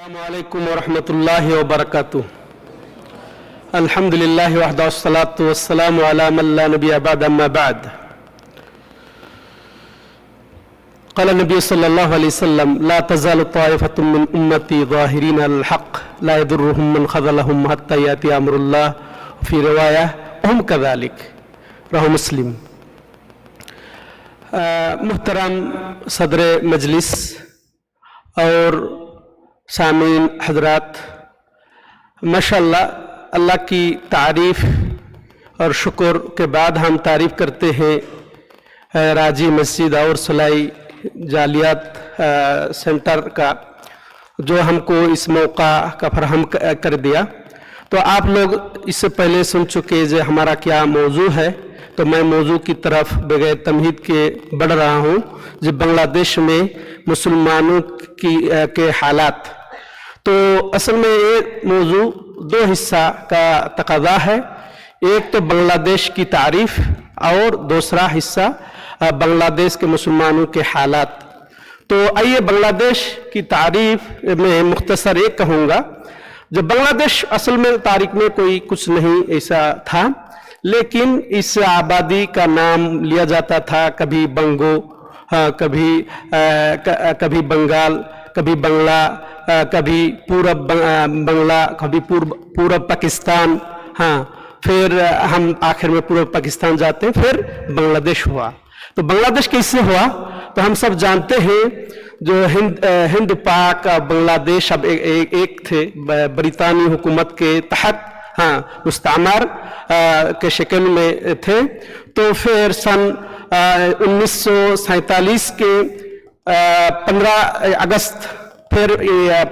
अस्सलामुअलैकुम वरहमतुल्लाहि वबरकातुह। अल्हम्दुलिल्लाहि वहदा वस्सलातु वस्सलामु अला मन ला नबिय्य बअद अम्मा बअद। क़ाल नबी सल्लल्लाहु अलैहि वसल्लम ला तज़ालु ताइफ़तुम मिन उम्मती ज़ाहिरीन अलल हक़ ला यदुर्रुहुम मन ख़ज़लहुम हत्ता याति अम्रुल्लाह फ़ी रिवाया हुम कज़ालिक, रवाहु मुस्लिम। मुहतरम सदर मजलिस और सामीन हजरात, माशाअल्लाह अल्लाह की तारीफ़ और शुक्र के बाद हम तारीफ़ करते हैं राजी मस्जिद और सलाई जालियात सेंटर का, जो हमको इस मौका का फराहम कर दिया। तो आप लोग इससे पहले सुन चुके जो हमारा क्या मौजू है, तो मैं मौजू की तरफ बगैर तमहीद के बढ़ रहा हूँ। जो बांग्लादेश में मुसलमानों के हालात, तो असल में ये मौजू दो हिस्सा का तकाज़ा है। एक तो बांग्लादेश की तारीफ़ और दूसरा हिस्सा बांग्लादेश के मुसलमानों के हालात। तो आइए बांग्लादेश की तारीफ़ में मुख्तसर एक कहूँगा। जब बांग्लादेश असल में तारीख़ में कोई कुछ नहीं ऐसा था, लेकिन इस आबादी का नाम लिया जाता था कभी बंगो, कभी बंगाल, कभी बंगला, कभी पूरब बंगला, कभी पूरब पाकिस्तान, हाँ, फिर हम आखिर में पूरब पाकिस्तान जाते हैं, फिर बांग्लादेश हुआ। तो बांग्लादेश कैसे हुआ, तो हम सब जानते हैं जो हिंद पाक बांग्लादेश अब एक थे, ब्रितानी हुकूमत के तहत, हाँ, मुस्तआमर के शक्ल में थे। तो फिर सन 1947 के 15 अगस्त फिर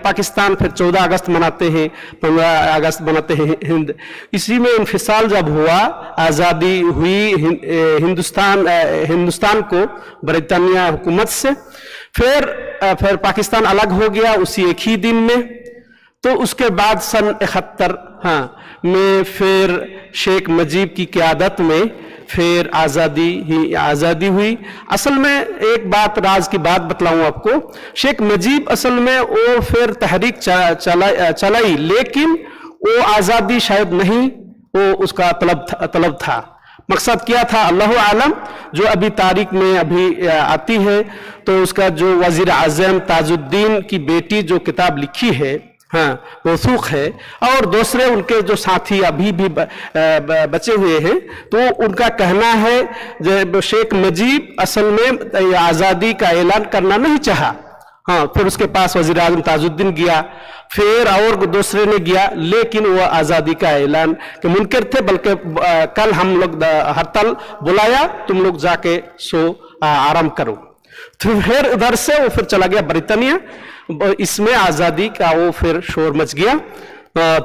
पाकिस्तान, फिर 14 अगस्त मनाते हैं, 15 अगस्त मनाते हैं हिंद। इसी में इंफिसाल जब हुआ, आज़ादी हुई हिंदुस्तान को ब्रिटानिया हुकूमत से, फिर पाकिस्तान अलग हो गया उसी एक ही दिन में। तो उसके बाद सन 71, हाँ, में फिर शेख मुजीब की क़यादत में फिर आज़ादी हुई। असल में एक बात, राज की बात बतलाऊं आपको, शेख मुजीब असल में वो फिर तहरीक चलाई, लेकिन वो आज़ादी शायद नहीं, वो उसका तलब था। मकसद क्या था अल्लाह आलम। जो अभी तारीख में अभी आती है, तो उसका जो वज़ीर आज़म ताजुद्दीन की बेटी जो किताब लिखी है, हाँ, मौसूख है, और दूसरे उनके जो साथी अभी भी बचे हुए हैं, तो उनका कहना है जो शेख मुजीब असल में आज़ादी का ऐलान करना नहीं चाहा। हाँ, फिर उसके पास वज़ीर आज़म ताजुद्दीन गया, फिर और दूसरे ने गया, लेकिन वो आज़ादी का ऐलान के मुनकर थे। बल्कि कल हम लोग हड़ताल बुलाया, तुम लोग जाके सो आराम करो। तो फिर उधर से वो फिर चला गया ब्रिटानिया, इसमें आज़ादी का वो फिर शोर मच गया।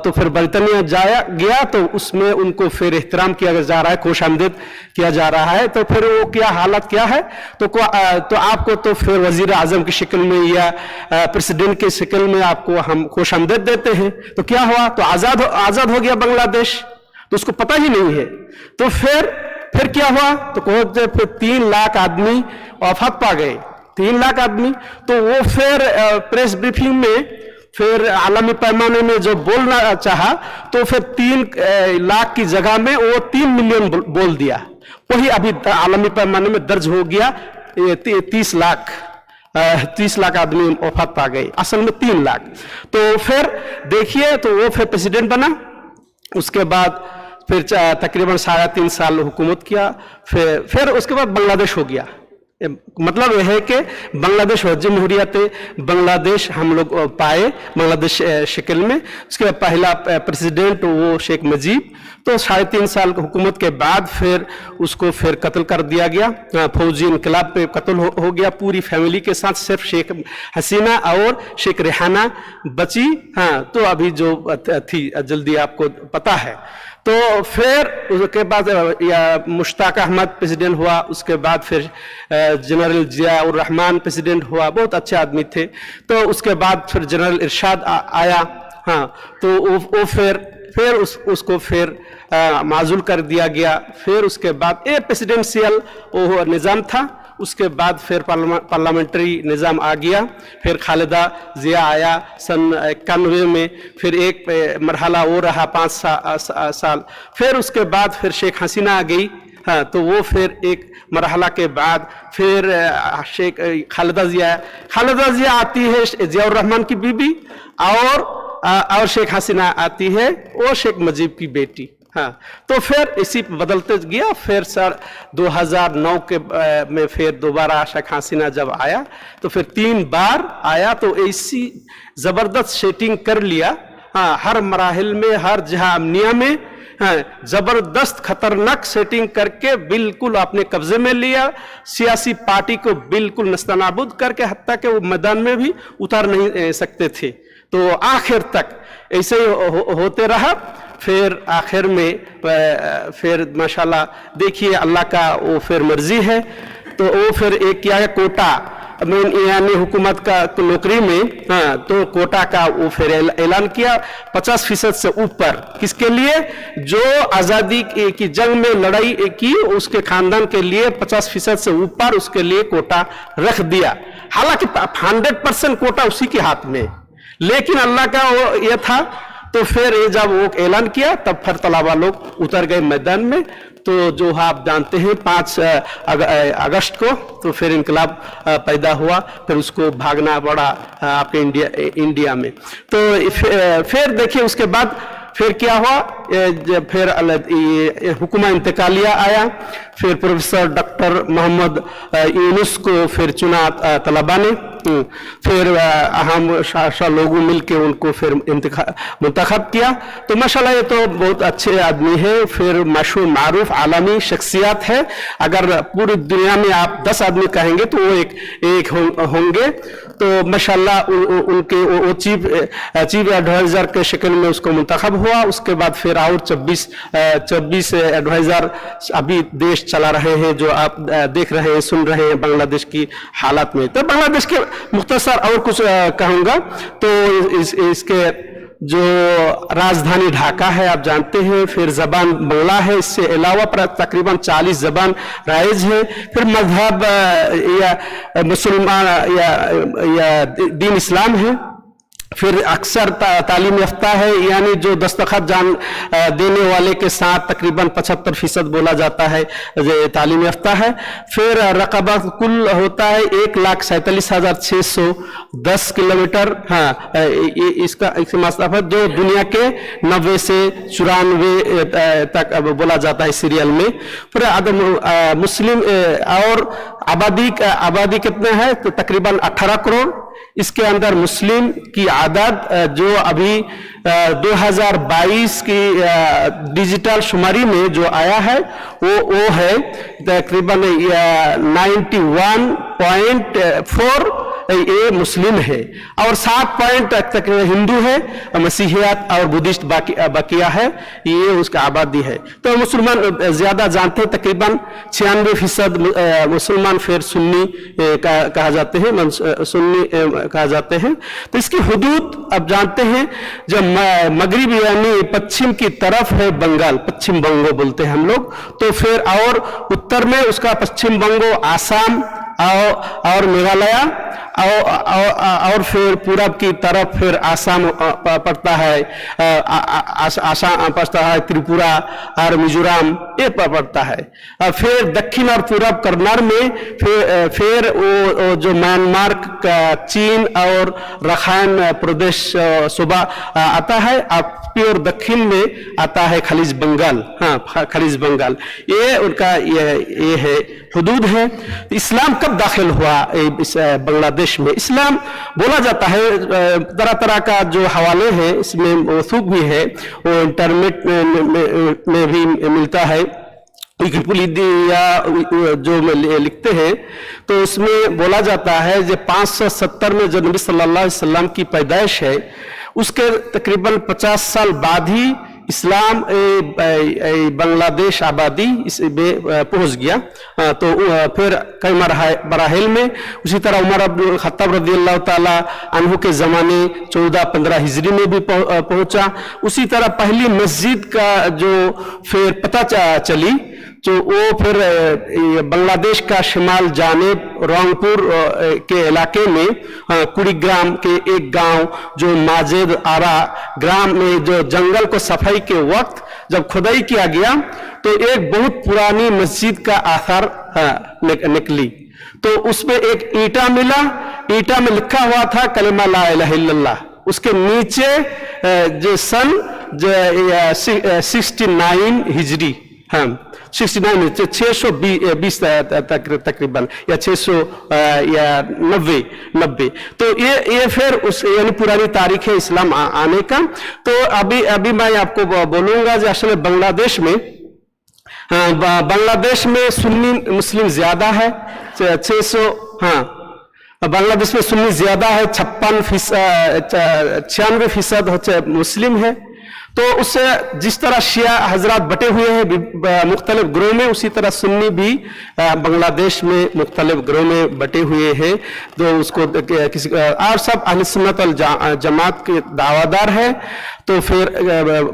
तो फिर ब्रिटानिया गया, तो उसमें उनको फिर एहतराम किया जा रहा है, खुश आमदीद किया जा रहा है। तो फिर वो क्या हालत क्या है, तो आपको तो फिर वज़ीर आज़म की शक्ल में या प्रेसिडेंट की शक्ल में आपको हम खुश आमदीद देते हैं। तो क्या हुआ, तो आज़ाद हो गया बांग्लादेश, तो उसको पता ही नहीं है। तो फिर क्या हुआ, तो फिर 3 लाख आदमी वफात पा गए, 3 लाख आदमी। तो वो फिर प्रेस ब्रीफिंग में फिर आलमी पैमाने में जो बोलना चाहा, तो फिर 3 लाख की जगह में वो 3 मिलियन बोल दिया। वही अभी आलमी पैमाने में दर्ज हो गया 30 लाख आदमी वफात पा गए, असल में 3 लाख। तो फिर देखिए, तो वो फिर प्रेसिडेंट बना। उसके बाद फिर तकरीबन 3.5 साल हुकूमत किया। फिर उसके बाद बांग्लादेश हो गया। मतलब यह है कि बांग्लादेश जमहूरियत बांग्लादेश हम लोग पाए बांग्लादेश शक्ल में। उसके पहला प्रेसिडेंट वो शेख मुजीब, तो 3.5 साल हुकूमत के बाद फिर उसको फिर कत्ल कर दिया गया, फौजी इनकलाब पे कत्ल हो गया पूरी फैमिली के साथ। सिर्फ शेख हसीना और शेख रेहाना बची, हाँ, तो अभी जो थी जल्दी आपको पता है। तो फिर उसके बाद मुश्ताक अहमद प्रेसिडेंट हुआ। उसके बाद फिर जनरल जिया उर रहमान प्रेसिडेंट हुआ, बहुत अच्छे आदमी थे। तो उसके बाद फिर जनरल इरशाद आया, हाँ, तो वो फिर उसको फिर माजूल कर दिया गया। फिर उसके बाद प्रेसिडेंशियल वो निज़ाम था, اس کے بعد پھر پارلیمنٹری نظام آ گیا، پھر خالدہ ضیاء آیا سن 91 میں، پھر ایک مرحلہ وہ رہا 5 سال، پھر اس کے بعد پھر شیخ حسینہ آ گئی، ہاں تو وہ پھر ایک مرحلہ کے بعد پھر شیخ خالدہ ضیاء آتی ہے ضیاء الرحمن کی بیوی، اور شیخ حسینہ آتی ہے وہ شیخ مجیب کی بیٹی، ہاں تو پھر اسی بدلتے گیا، پھر 2009 میں پھر دوبارہ شیخ حسینہ جب آیا تو پھر 3 بار آیا، تو ایسی زبردست سیٹنگ کر لیا، ہاں ہر مراحل میں، ہر جہاں امنیہ میں، ہاں زبردست خطرناک سیٹنگ کر کے بالکل اپنے قبضے میں لیا، سیاسی پارٹی کو بالکل نستنابود کر کے، حتیٰ کہ وہ میدان میں بھی اتار نہیں سکتے تھے، تو آخر تک ایسے ہی ہوتے رہا، پھر آخر میں پھر ماشاءاللہ دیکھیے اللہ کا وہ پھر مرضی ہے، تو وہ پھر ایک کیا ہے کوٹا یعنی حکومت کا نوکری میں، ہاں تو کوٹا کا وہ پھر اعلان کیا 50% سے اوپر، کس کے لیے؟ جو آزادی کی جنگ میں لڑائی کی اس کے خاندان کے لیے 50% سے اوپر اس کے لیے کوٹا رکھ دیا، حالانکہ 100% کوٹا اسی کے ہاتھ میں، لیکن اللہ کا وہ یہ تھا، تو پھر یہ جب وہ اعلان کیا تب پھر طلبہ لوگ اتر گئے میدان میں، تو جو آپ جانتے ہیں 5 اگست کو تو پھر انقلاب پیدا ہوا، پھر اس کو بھاگنا پڑا آپ کے انڈیا میں، تو پھر دیکھیں اس کے بعد پھر کیا ہوا، پھر حکومت انتقالیہ آیا، پھر پروفیسر ڈاکٹر محمد یونس کو پھر چنا طلبہ نے، پھر اہم لوگوں مل کے ان کو پھر منتخب کیا، تو ماشاءاللہ یہ تو بہت اچھے آدمی ہے، پھر مشہور معروف عالمی شخصیات ہے، اگر پوری دنیا میں آپ 10 آدمی کہیں گے تو وہ ایک ہوں گے، تو ماشاءاللہ ان کے وہ چیف ایڈوائزر کے شکل میں اس کو منتخب ہوا، اس کے بعد پھر اور 26 ایڈوائزر ابھی دیش چلا رہے ہیں، جو آپ دیکھ رہے ہیں سن رہے ہیں بنگلہ دیش کی حالات میں، تو بنگلہ دیش کے مختصر اور کچھ کہوں گا، تو اس کے جو راجدھانی ڈھاکہ ہے آپ جانتے ہیں، پھر زبان بنگلہ ہے، اس سے علاوہ پر تقریباً 40 زبان رائج ہے، پھر مذہب یا مسلمان یا دین اسلام ہے، پھر اکثر تعلیم یافتہ ہے، یعنی جو دستخط جان دینے والے کے ساتھ تقریباً 75% بولا جاتا ہے تعلیم یافتہ ہے، پھر رقبہ کل ہوتا ہے 1,47,610 کلومیٹر، ہاں اس کا مسافت جو دنیا کے 90 سے 94 تک بولا جاتا ہے سیریل میں، پھر مسلم اور آبادی کتنا ہے تو تقریباً 18 کروڑ، اس کے اندر مسلم کی عدد جو ابھی 2022 کی ڈیجیٹل شماری میں جو آیا ہے وہ ہے تقریباً 91.4 یہ مسلم ہے، اور 7 تقریباً ہندو ہے، مسیحیت اور بدھسٹ بقیہ ہے، یہ اس کا آبادی ہے، تو مسلمان زیادہ جانتے ہیں، تقریباً 96% مسلمان پھر سنی کہا جاتے ہیں، تو اس کی حدود اب جانتے ہیں، جب مغرب یعنی پچھم کی طرف ہے بنگال، پچھم بنگو بولتے ہیں ہم لوگ، تو پھر اور اتر میں اس کا پچھم بنگو، آسام اور میگھالیہ، اور پھر پورب کی طرف پھر آسام پڑتا ہے، آسام پڑتا ہے، تریپورہ اور میزورام یہ پڑتا ہے، پھر دکھن اور پورب کرناڑ میں پھر وہ جو میانمار کا چین اور رخائن پردیش صوبہ آتا ہے، اور دکھن میں آتا ہے خلیج بنگال، ہاں خلیج بنگال، یہ ان کا یہ ہے حدود ہے۔ اسلام کب داخل ہوا اس بنگلہ دیش میں؟ اسلام بولا جاتا ہے طرح طرح کا جو حوالے ہیں اس میں موثوق بھی ہے، وہ انٹرنیٹ میں بھی ملتا ہے، ویکیپیڈیا جو لکھتے ہیں تو اس میں بولا جاتا ہے کہ 570 میں جو نبی صلی اللہ علیہ وسلم کی پیدائش ہے، اس کے تقریباً 50 سال بعد ہی اسلام بنگلہ دیش آبادی اس میں پہنچ گیا، تو پھر کئی مراحل میں اسی طرح عمر بن الخطاب رضی اللہ تعالی عنہ کے زمانے 1415 ہجری میں بھی پہنچا، اسی طرح پہلی مسجد کا جو پھر پتہ چلی जो वो फिर बांग्लादेश का शिमाल जानिब रंगपुर के इलाके में कुड़ीग्राम के एक गांव जो माजिद आरा ग्राम में जो जंगल को सफाई के वक्त जब खुदाई किया गया तो एक बहुत पुरानी मस्जिद का आसार निकली। तो उसमें एक ईंटा मिला, ईंटा में लिखा हुआ था कलिमा ला इलाहा इल्लल्लाह। उसके नीचे जो सन 69 हिजरी, हाँ 69 620 तकरीबन या 600 या 90। तो ये फिर उस यानी पुरानी तारीख है इस्लाम आने का। तो अभी मैं आपको बोलूंगा जो असल बांग्लादेश में सुन्नी मुस्लिम ज्यादा है 600, हाँ बांग्लादेश में सुन्नी ज्यादा है 96% मुस्लिम है। तो उससे जिस तरह शिया हजरात बटे हुए हैं मुख्तलिफ ग्रोह में, उसी तरह सुन्नी भी बांग्लादेश में मुख्तलिफ ग्रोह में बटे हुए हैं। तो उसको किसी और सब अहले सुन्नत वल जमात के दावादार है। तो फिर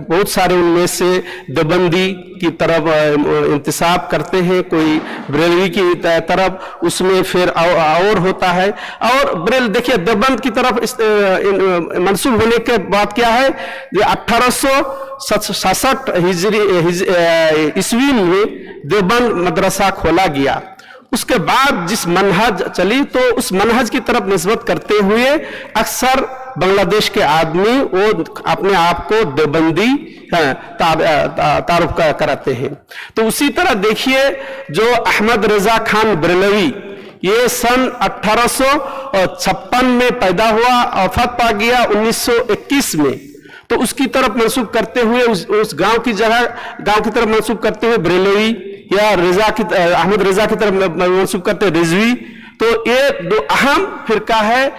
बहुत सारे उनमें से देवबंदी की तरफ इंतसाब करते हैं, कोई बरेलवी की तरफ, उसमें फिर और होता है। और बरेल देखिए देवबंद की तरफ मंसूब होने के बाद क्या है, 1867 ईस्वी में देवबंद मदरसा खोला गया। उसके बाद जिस मनहज चली तो उस मनहज की तरफ निस्बत करते हुए अक्सर बांग्लादेश के आदमी वो अपने आप को देवबंदी तारुफ कराते हैं। तो उसी तरह देखिए जो अहमद रजा खान बरेलवी, ये सन 1856 में पैदा हुआ, वफात पा गया 1921 में। तो उसकी तरफ मंसूब करते हुए उस गांव की तरफ मंसूब करते हुए बरेलवी या अहमद रजा की तरफ मंसूब करते रिजवी। तो ये दो अहम फिरका है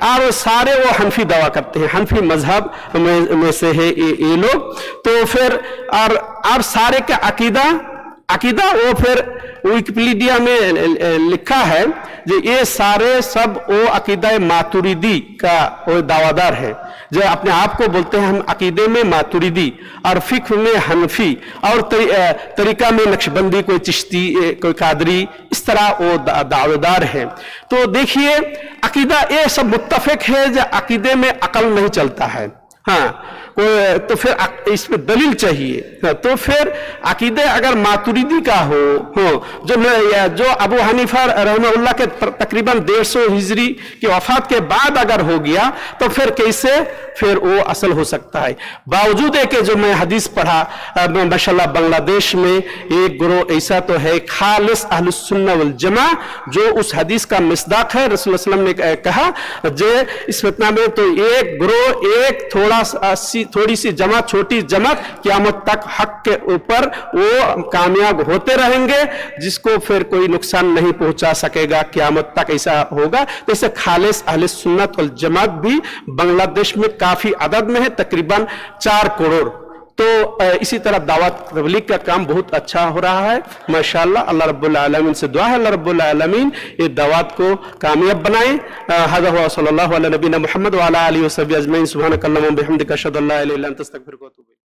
और सारे वो हनफी दावा करते हैं, हनफी मजहब में से है ये लोग। तो फिर और सारे का अकीदा वो फिर विकिपीडिया में लिखा है जो ये सारे सब वो अकीदा मातुरीदी का वो दावादार है, जो अपने आप को बोलते हैं हम अकीदे में मातुरीदी और फिक्र में हनफी और तरीका में नक्शबंदी, कोई चिश्ती, कोई कादरी, इस तरह वो दावेदार है। तो देखिए अकीदा ये सब मुत्तफिक है जो अकीदे में अकल नहीं चलता है, हाँ तो फिर इसमें दलील चाहिए। तो फिर अकीदे अगर मातुरीदी का हो जो अबू हनीफा रहमहुल्लाह के तकरीबन 150 हिजरी की वफात के बाद अगर हो गया तो फिर कैसे फिर वो असल हो सकता है। बावजूद है कि जो मैं हदीस पढ़ा माशाल्लाह बांग्लादेश में एक ग्रोह ऐसा तो है खालिस अहलुस सुन्नह वल जमा, जो उस हदीस का मिस्दाक है। रसूलुल्लाह सल्लल्लाहु अलैहि वसल्लम ने कहा जे इस फितना में तो एक ग्रोह, एक थोड़ी सी जमात, छोटी जमात क़यामत तक हक के ऊपर वो कामयाब होते रहेंगे, जिसको फिर कोई नुकसान नहीं पहुंचा सकेगा, क़यामत तक ऐसा होगा। तो इसे खालिस अहले सुन्नत वल जमात भी बांग्लादेश में काफी अदद में है, तकरीबन 4 करोड़। तो इसी तरह दावत तबलीग का काम बहुत अच्छा हो रहा है माशाअल्लाह। अल्लाह रब्बुल आलमीन से दुआ है अल्लाह रब्बुल आलमीन ये दावत को कामयाब बनाए। हाज़ा हुवा सल्लल्लाहु अला नबीना मुहम्मद व अला आलिहि व सहबिहि अजमईन। सुब्हानकल्लाहुम्मा व बिहम्दिका अशहदु अल्ला इलाहा इल्ला अंता अस्तगफिरुका व अतूबु इलैक।